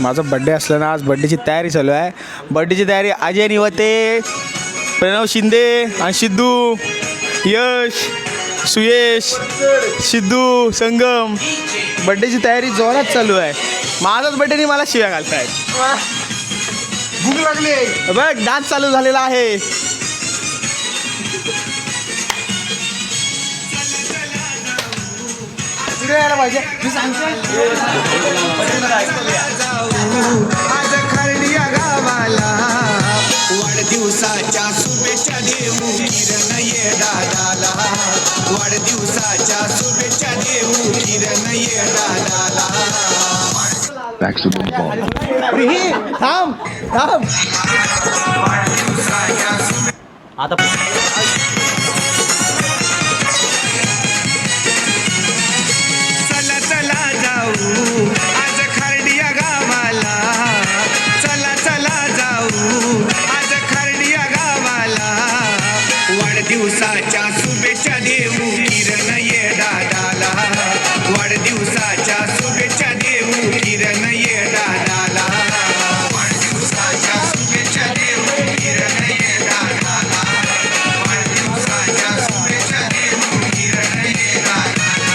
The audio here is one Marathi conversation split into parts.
माझा बड्डे असल्यानं आज बड्डेची तयारी चालू आहे. बड्डेची तयारी अजय निवते, प्रणव शिंदे आणि सिद्धू, यश, सुयश, सिद्धू, संगम. बड्डेची तयारी जोरात चालू आहे. माझाच बड्डेनी मला शिव्या घालतायत. भूक लागली बघ, डान्स चालू झालेला आहे. यायला पाहिजे मी सांगतो. आज खरडिया गावाला वाढदिवसाच्या शुभेच्छा देऊ किरण ये दादाला. वाढदिवसाच्या शुभेच्छा देऊ किरण ये दादाला. थांब थांब आता चला जाऊ आज खरडिया गावाला. चला जाऊ आज खरडिया गावाला. वाढदिवसाच्या शुभेच्छा देऊ किरण ये दादाला. वाढदिवसाच्या शुभेच्छा देऊ किरण ये दादाला. वाढदिवसाच्या शुभेच्छा देऊ किरण ये दादाला. वाढदिवसाच्या शुभेच्छा देऊ किरण ये दादाला.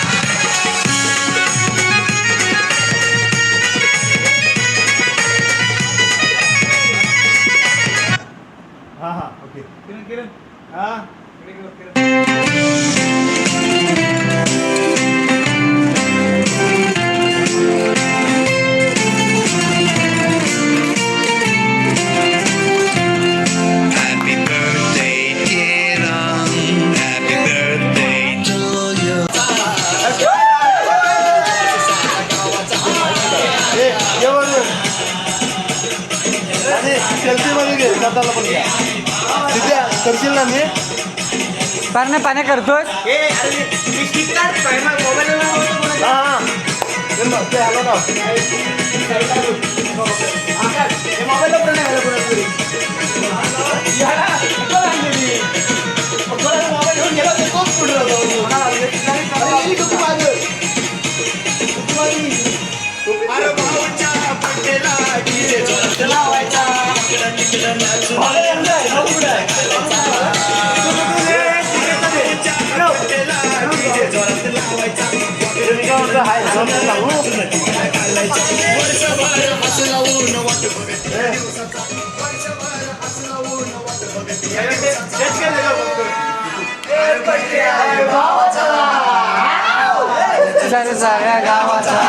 हां हां ओके. किरण हां किरण. Happy birthday, Kiran. Happy birthday to you. सेल्फीमध्ये घे, स्वतःला पण घ्या. तिथे करशील ना मी पाण्या पाण्या करतोय. हां ते हॅलो ना अरे भाऊच्या पटेला डीजे जोरात लावायचा. तिकडं नाचून भाऊच्या पटेला डीजे जोरात लावायचा. वर्षभर हसू लावून वाट बघत. वर्षभर हसू लावून वाट बघत. साऱ्या गावाचा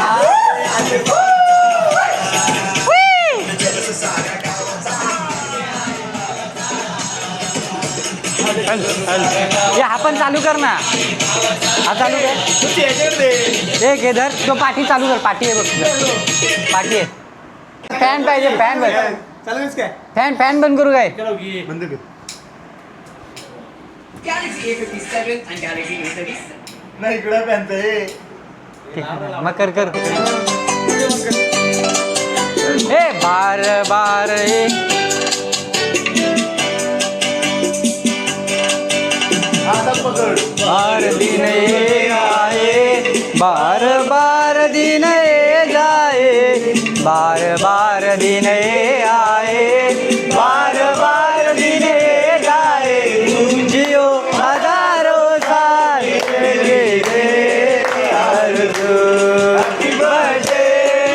हा पण चालू कर ना. हा चालू कर. एक हे धर तो पाठी चालू कर. पाठी आहे बघ. पाठी आहे. फॅन पाहिजे. फॅन बंद. फॅन बंद करू काय. बंद कर. Galaxy A57 and Galaxy A37. नाही इकडे पॅन्ट आहे. मग कर. ए बार बार ए हातात पकड. बार दिन ये आए, बार बार दिन ये जाए. बार बार दिन ये आए, बार बार दिन ये जाए. जियो हजारों साल रे आरज़ू. Happy birthday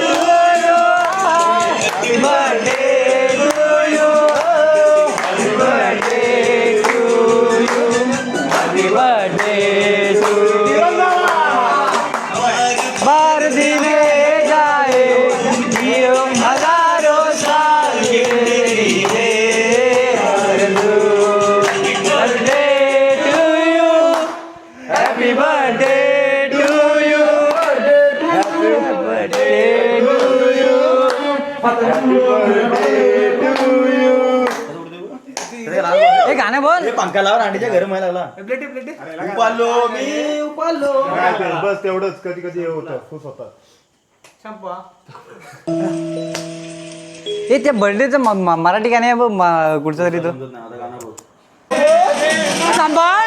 to you. Happy birthday to you. Happy birthday to you. Happy birthday to you. बार दिन जाए, जियो हजारों साल के लिए आरज़ू. Birthday to you. Happy birthday to you. Happy birthday to you. हे गाणं बोल. पंखालावर अंडीच्या घर मायला लागला. उपालो मी उपालो. बस तेवढंच. कधी कधी हे होतं खुश होतात. हे त्या बर्थडेचं मराठी गाणं आहे बघ. कुठचं तरी तो सांभाळ.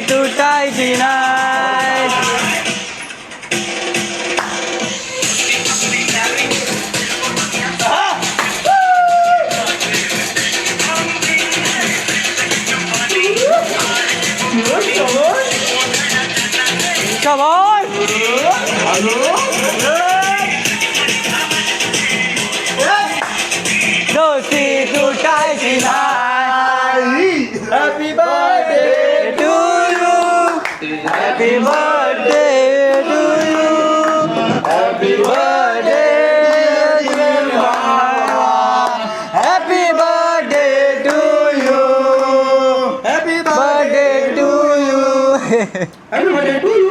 तुटायची नाही. Come on! दोस्ती तुटायची नाही. Happy birthday to you. Happy birthday to you. Happy birthday dear Mama. Happy birthday to you. Happy birthday to you. Happy birthday to you.